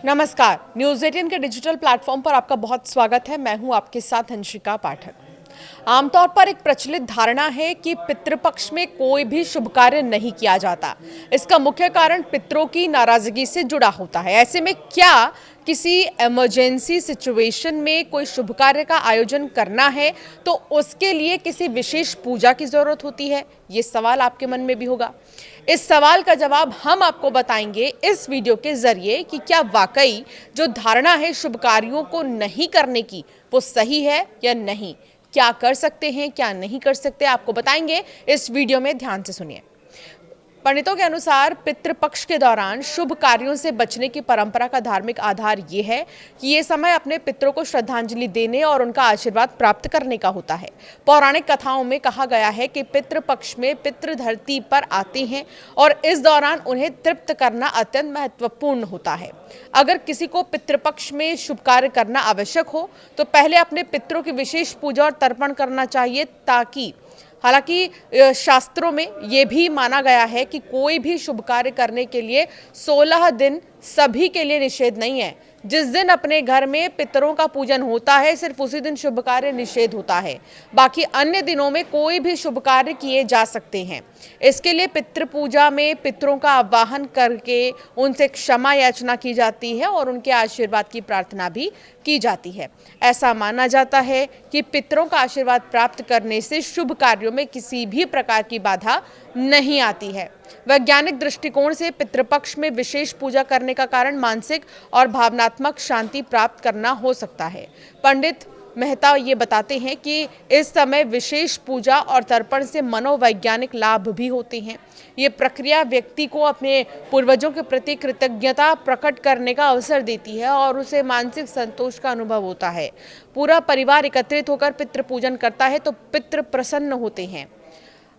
नमस्कार। न्यूज़ 18 के digital platform पर आपका बहुत स्वागत है। मैं हूं आपके साथ हंसिका पाठक। आमतौर पर एक प्रचलित धारणा है कि पितृपक्ष में कोई भी शुभ कार्य नहीं किया जाता। इसका मुख्य कारण पितरों की नाराजगी से जुड़ा होता है। ऐसे में क्या किसी इमरजेंसी सिचुएशन में कोई शुभ कार्य का आयोजन करना है तो उसके लिए किसी विशेष पूजा की जरूरत होती है? ये सवाल आपके मन में भी होगा। इस सवाल का जवाब हम आपको बताएंगे इस वीडियो के जरिए कि क्या वाकई जो धारणा है शुभ कार्यों को नहीं करने की वो सही है या नहीं। क्या कर सकते हैं, क्या नहीं कर सकते, आपको बताएंगे इस वीडियो में। ध्यान से सुनिए। पंडितों के अनुसार पितृपक्ष के दौरान शुभ कार्यों से बचने की परंपरा का धार्मिक आधार ये है कि ये समय अपने पितरों को श्रद्धांजलि देने और उनका आशीर्वाद प्राप्त करने का होता है। पौराणिक कथाओं में कहा गया है कि पितृपक्ष में पितृ धरती पर आते हैं और इस दौरान उन्हें तृप्त करना अत्यंत महत्वपूर्ण होता है। अगर किसी को पितृपक्ष में शुभ कार्य करना आवश्यक हो तो पहले अपने पितरों की विशेष पूजा और तर्पण करना चाहिए। हालांकि शास्त्रों में यह भी माना गया है कि कोई भी शुभ कार्य करने के लिए 16 दिन सभी के लिए निषेध नहीं है। जिस दिन अपने घर में पितरों का पूजन होता है सिर्फ उसी दिन शुभ कार्य निषेध होता है। बाकी अन्य दिनों में कोई भी शुभ कार्य किए जा सकते हैं। इसके लिए पितृ पूजा में पितरों का आवाहन करके उनसे क्षमा याचना की जाती है और उनके आशीर्वाद की प्रार्थना भी की जाती है। ऐसा माना जाता है कि पितरों का आशीर्वाद प्राप्त करने से शुभ कार्यों में किसी भी प्रकार की बाधा नहीं आती है। वैज्ञानिक दृष्टिकोण से पितृपक्ष में विशेष पूजा करने का कारण मानसिक और भावनात्मक शांति प्राप्त करना हो सकता है। पंडित मेहता ये बताते हैं कि इस समय विशेष पूजा और तर्पण से मनोवैज्ञानिक लाभ भी होते हैं। ये प्रक्रिया व्यक्ति को अपने पूर्वजों के प्रति कृतज्ञता प्रकट करने का अवसर देती है और उसे मानसिक संतोष का अनुभव होता है। पूरा परिवार एकत्रित होकर पितृ पूजन करता है तो पितृ प्रसन्न होते हैं।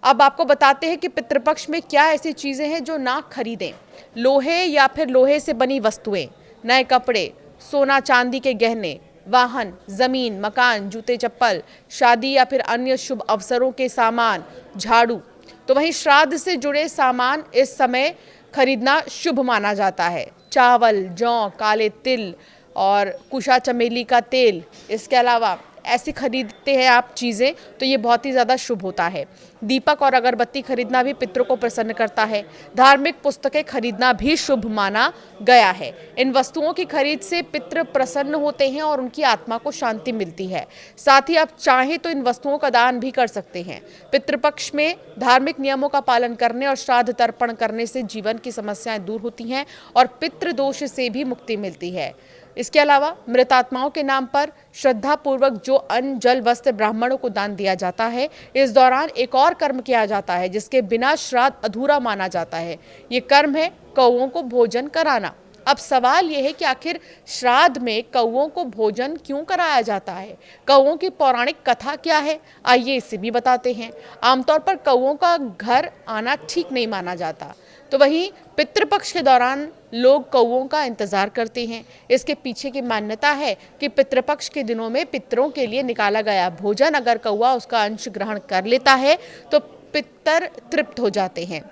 अब आपको बताते हैं कि पितृपक्ष में क्या ऐसी चीज़ें हैं जो ना खरीदें। लोहे या फिर लोहे से बनी वस्तुएं, नए कपड़े, सोना चांदी के गहने, वाहन, जमीन, मकान, जूते चप्पल, शादी या फिर अन्य शुभ अवसरों के सामान, झाड़ू। तो वहीं श्राद्ध से जुड़े सामान इस समय खरीदना शुभ माना जाता है। चावल, जौ, काले तिल और कुशा चमेली का तेल, इसके अलावा ऐसी खरीदते हैं आप चीज़ें तो ये बहुत ही ज़्यादा शुभ होता है। दीपक और अगरबत्ती खरीदना भी पितरों को प्रसन्न करता है। धार्मिक पुस्तकें खरीदना भी शुभ माना गया है। इन वस्तुओं की खरीद से पितृ प्रसन्न होते हैं और उनकी आत्मा को शांति मिलती है। साथ ही आप चाहें तो इन वस्तुओं का दान भी कर सकते हैं। पितृपक्ष में धार्मिक नियमों का पालन करने और श्राद्ध तर्पण करने से जीवन की समस्याएं दूर होती हैं और पितृदोष से भी मुक्ति मिलती है। इसके अलावा मृत आत्माओं के नाम पर श्रद्धा पूर्वक जो अन्न, जल, वस्त्र ब्राह्मणों को दान दिया जाता है, इस दौरान एक और कर्म किया जाता है जिसके बिना श्राद्ध अधूरा माना जाता है। ये कर्म है कौओं को भोजन कराना। अब सवाल यह है कि आखिर श्राद्ध में कौओं को भोजन क्यों कराया जाता है? कौओं की पौराणिक कथा क्या है, आइए इसे भी बताते हैं। आमतौर पर कौओं का घर आना ठीक नहीं माना जाता, तो वहीं पितृपक्ष के दौरान लोग कौओं का इंतजार करते हैं। इसके पीछे की मान्यता है कि पितृपक्ष के दिनों में पितरों के लिए निकाला गया भोजन अगर कौआ उसका अंश ग्रहण कर लेता है तो पितर तृप्त हो जाते हैं।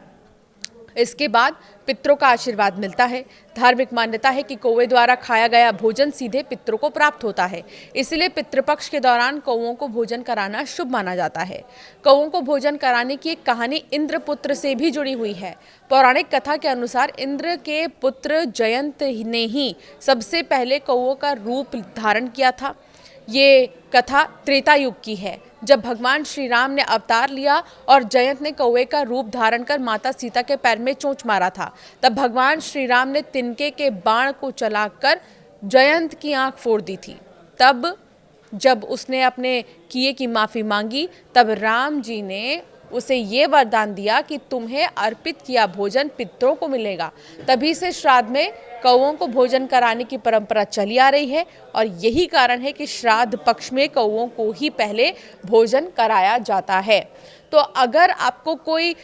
इसके बाद पितरों का आशीर्वाद मिलता है। धार्मिक मान्यता है कि कौवे द्वारा खाया गया भोजन सीधे पितरों को प्राप्त होता है। इसलिए पितृपक्ष के दौरान कौओं को भोजन कराना शुभ माना जाता है। कौओं को भोजन कराने की एक कहानी इंद्रपुत्र से भी जुड़ी हुई है। पौराणिक कथा के अनुसार इंद्र के पुत्र जयंत ने ही सबसे पहले कौओं का रूप धारण किया था। ये कथा त्रेता युग की है, जब भगवान श्री राम ने अवतार लिया और जयंत ने कौवे का रूप धारण कर माता सीता के पैर में चोंच मारा था। तब भगवान श्री राम ने तिनके के बाण को चलाकर जयंत की आंख फोड़ दी थी। तब जब उसने अपने किए की माफ़ी मांगी तब राम जी ने उसे ये वरदान दिया कि तुम्हें अर्पित किया भोजन पितरों को मिलेगा। तभी से श्राद्ध में कौओं को भोजन कराने की परंपरा चली आ रही है और यही कारण है कि श्राद्ध पक्ष में कौओं को ही पहले भोजन कराया जाता है। तो अगर आपको कोई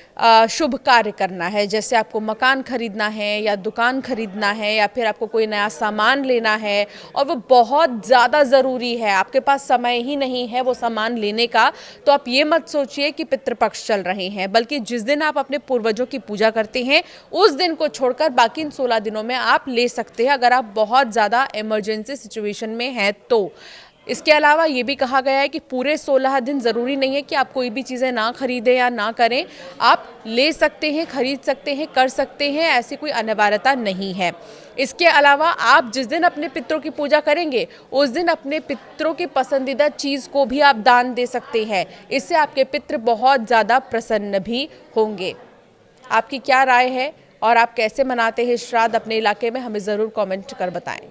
शुभ कार्य करना है, जैसे आपको मकान खरीदना है या दुकान खरीदना है या फिर आपको कोई नया सामान लेना है और वो बहुत ज़्यादा ज़रूरी है, आपके पास समय ही नहीं है वो सामान लेने का, तो आप ये मत सोचिए कि पितृपक्ष चल रहे हैं, बल्कि जिस दिन आप अपने पूर्वजों की पूजा करते हैं उस दिन को छोड़कर बाकी इन 16 दिनों में आप ले सकते हैं, अगर आप बहुत ज़्यादा इमरजेंसी सिचुएशन में हैं तो। इसके अलावा ये भी कहा गया है कि पूरे 16 दिन ज़रूरी नहीं है कि आप कोई भी चीज़ें ना खरीदें या ना करें, आप ले सकते हैं, खरीद सकते हैं, कर सकते हैं, ऐसी कोई अनिवार्यता नहीं है। इसके अलावा आप जिस दिन अपने पितरों की पूजा करेंगे उस दिन अपने पितरों की पसंदीदा चीज़ को भी आप दान दे सकते हैं, इससे आपके पितृ बहुत ज़्यादा प्रसन्न भी होंगे। आपकी क्या राय है और आप कैसे मनाते हैं श्राद्ध अपने इलाके में, हमें ज़रूर कमेंट कर बताएं।